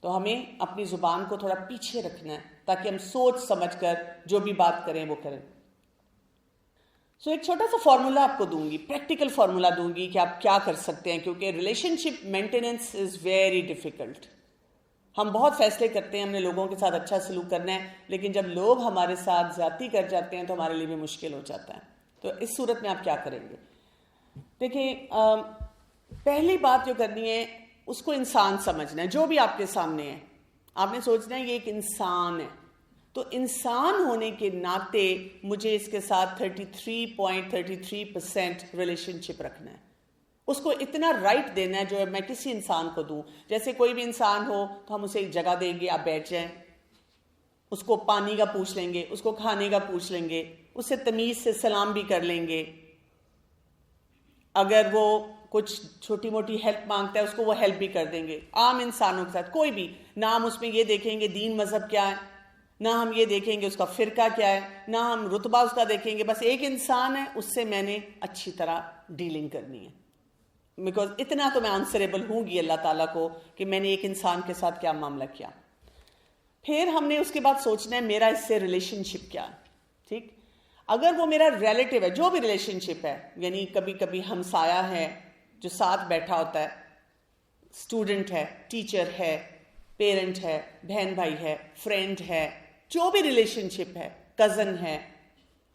تو ہمیں اپنی زبان کو تھوڑا پیچھے رکھنا ہے تاکہ ہم سوچ سمجھ کر جو بھی بات کریں وہ کریں. سو ایک چھوٹا سا فارمولا آپ کو دوں گی، پریکٹیکل فارمولا دوں گی کہ آپ کیا کر سکتے ہیں، کیونکہ relation ship maintenance is very difficult. ہم بہت فیصلے کرتے ہیں ہم نے لوگوں کے ساتھ اچھا سلوک کرنا ہے، لیکن جب لوگ ہمارے ساتھ زیادتی کر جاتے ہیں تو ہمارے لیے بھی مشکل ہو جاتا ہے. تو اس صورت میں آپ کیا کریں گے؟ دیکھیں، پہلی بات جو کرنی ہے اس کو انسان سمجھنا ہے. جو بھی آپ کے سامنے ہے آپ نے سوچنا ہے یہ ایک انسان ہے، تو انسان ہونے کے ناطے مجھے اس کے ساتھ 33.33% ریلیشن شپ رکھنا ہے. اس کو اتنا رائٹ دینا ہے جو میں کسی انسان کو دوں. جیسے کوئی بھی انسان ہو تو ہم اسے ایک جگہ دیں گے، آپ بیٹھ جائیں، اس کو پانی کا پوچھ لیں گے، اس کو کھانے کا پوچھ لیں گے، اس سے تمیز سے سلام بھی کر لیں گے. اگر وہ کچھ چھوٹی موٹی ہیلپ مانگتا ہے اس کو وہ ہیلپ بھی کر دیں گے. عام انسانوں کے ساتھ کوئی بھی نہ ہم اس میں یہ دیکھیں گے دین مذہب کیا ہے، نہ ہم یہ دیکھیں گے اس کا فرقہ کیا ہے، نہ ہم رتبہ اس کا دیکھیں گے. بس ایک انسان ہے، اس سے میں نے اچھی طرح ڈیلنگ کرنی ہے، بیکاز اتنا تو میں آنسریبل ہوں گی اللہ تعالیٰ کو کہ میں نے ایک انسان کے ساتھ کیا معاملہ کیا. پھر ہم نے اس کے بعد سوچنا ہے میرا اس سے ریلیشن شپ کیا ہے. ٹھیک، اگر وہ میرا ریلیٹیو ہے، جو بھی ریلیشن شپ ہے، یعنی کبھی کبھی ہمسایہ ہے جو ساتھ بیٹھا ہوتا ہے، اسٹوڈنٹ ہے، ٹیچر ہے، پیرنٹ ہے، بہن بھائی ہے، فرینڈ ہے، جو بھی ریلیشن شپ ہے، کزن ہے،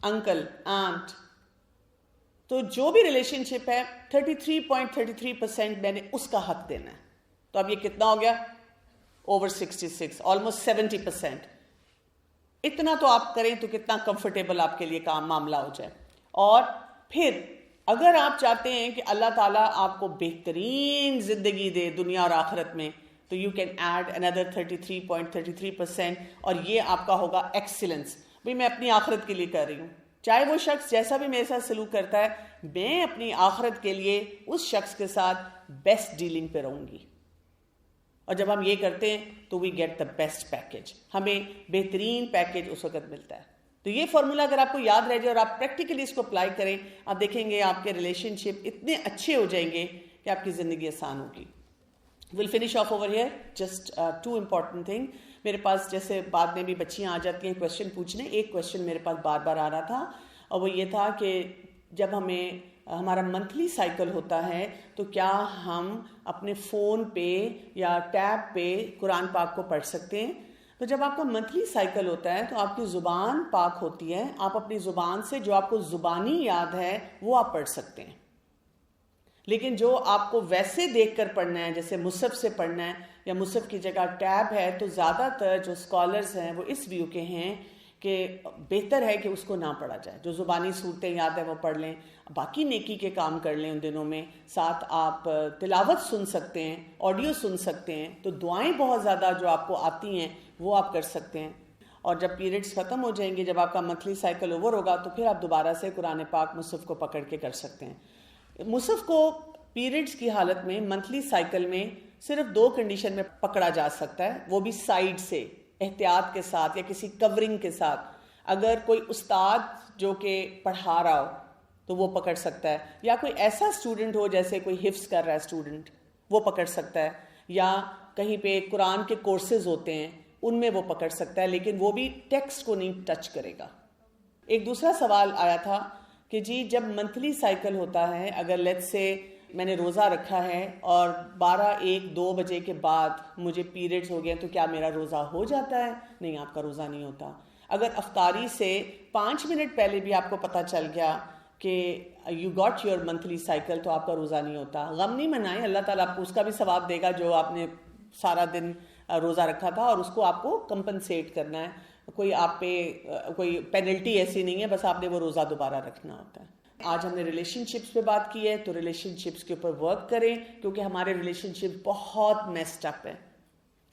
انکل، آنٹ، تو جو بھی ریلیشن شپ ہے 33.33% میں نے اس کا حق دینا ہے. تو اب یہ کتنا ہو گیا؟ Over 66، almost 70%. اتنا تو آپ کریں تو کتنا کمفرٹیبل آپ کے لیے کام معاملہ ہو جائے. اور پھر اگر آپ چاہتے ہیں کہ اللہ تعالیٰ آپ کو بہترین زندگی دے دنیا اور آخرت میں، تو یو کین ایڈ اندر 33.33%، اور یہ آپ کا ہوگا ایکسیلنس. بھئی میں اپنی آخرت کے لیے کر رہی ہوں، چاہے وہ شخص جیسا بھی میرے ساتھ سلوک کرتا ہے، میں اپنی آخرت کے لیے اس شخص کے ساتھ بیسٹ ڈیلنگ پہ رہوں گی. اور جب ہم یہ کرتے ہیں تو we get the best package, ہمیں بہترین پیکیج اس وقت ملتا ہے. تو یہ فارمولا اگر آپ کو یاد رہ جائے اور آپ پریکٹیکلی اس کو اپلائی کریں، آپ دیکھیں گے آپ کے ریلیشن شپ اتنے اچھے ہو جائیں گے کہ آپ کی زندگی آسان ہوگی. We'll finish off over here. Just two important thing. میرے پاس جیسے بعد میں بھی بچیاں آ جاتی ہیں کویشچن پوچھنے. ایک کویشچن میرے پاس بار بار آ رہا تھا اور وہ یہ تھا کہ جب ہمارا منتھلی سائیکل ہوتا ہے تو کیا ہم اپنے فون پہ یا ٹیب پہ قرآن پاک کو پڑھ سکتے ہیں؟ تو جب آپ کا منتھلی سائیکل ہوتا ہے تو آپ کی زبان پاک ہوتی ہے، آپ اپنی زبان سے جو آپ کو زبانی یاد ہے وہ آپ پڑھ سکتے ہیں. لیکن جو آپ کو ویسے دیکھ کر پڑھنا ہے، جیسے مصحف سے پڑھنا ہے یا مصحف کی جگہ ٹیب ہے، تو زیادہ تر جو اسکالرز ہیں وہ اس ویو کے ہیں کہ بہتر ہے کہ اس کو نہ پڑھا جائے. جو زبانی صورتیں یاد ہیں وہ پڑھ لیں، باقی نیکی کے کام کر لیں ان دنوں میں. ساتھ آپ تلاوت سن سکتے ہیں، آڈیو سن سکتے ہیں، تو دعائیں بہت زیادہ جو آپ کو آتی ہیں وہ آپ کر سکتے ہیں. اور جب پیریڈز ختم ہو جائیں گے، جب آپ کا منتھلی سائیکل اوور ہوگا، تو پھر آپ دوبارہ سے قرآن پاک مصحف کو پکڑ کے کر سکتے ہیں. مصحف کو پیریڈز کی حالت میں منتھلی سائیکل میں صرف 2 کنڈیشن میں پکڑا جا سکتا ہے، وہ بھی سائیڈ سے احتیاط کے ساتھ یا کسی کورنگ کے ساتھ. اگر کوئی استاد جو کہ پڑھا رہا ہو تو وہ پکڑ سکتا ہے، یا کوئی ایسا اسٹوڈنٹ ہو جیسے کوئی حفظ کر رہا ہے اسٹوڈنٹ، وہ پکڑ سکتا ہے، یا کہیں پہ قرآن کے کورسز ہوتے ہیں ان میں وہ پکڑ سکتا ہے، لیکن وہ بھی ٹیکسٹ کو نہیں ٹچ کرے گا. ایک دوسرا سوال آیا تھا کہ جی جب منتھلی سائیکل ہوتا ہے، اگر لیٹس سے میں نے روزہ رکھا ہے اور 12، 1، 2 بجے کے بعد مجھے پیریڈز ہو گئے تو کیا میرا روزہ ہو جاتا ہے؟ نہیں، آپ کا روزہ نہیں ہوتا. اگر افطاری سے 5 منٹ پہلے بھی آپ کو پتہ چل گیا کہ you got your monthly cycle, تو آپ کا روزہ نہیں ہوتا. غم نہیں منائیں، اللہ تعالیٰ آپ کو اس کا بھی ثواب دے گا جو آپ نے سارا دن روزہ رکھا تھا، اور اس کو آپ کو کمپنسیٹ کرنا ہے. کوئی آپ پہ کوئی پینلٹی ایسی نہیں ہے، بس آپ نے وہ روزہ دوبارہ رکھنا ہوتا ہے. آج ہم نے ریلیشن شپس پہ بات کی ہے، تو ریلیشن شپس کے اوپر ورک کریں، کیونکہ ہمارے ریلیشن شپ بہت میسڈ اپ ہے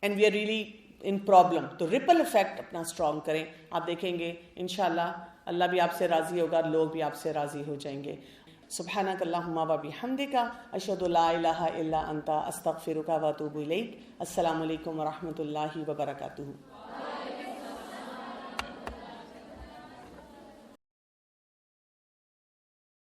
and we are really in problem. تو ریپل افیکٹ اپنا اسٹرانگ کریں. آپ دیکھیں گے انشاءاللہ اللہ بھی آپ سے راضی ہوگا، لوگ بھی آپ سے راضی ہو جائیں گے. سبحانک اللہم و بحمدک، اشہد لا الہ الا انت، استغفرک و اتوب الیک. السلام علیکم و رحمۃ اللہ وبرکاتہ.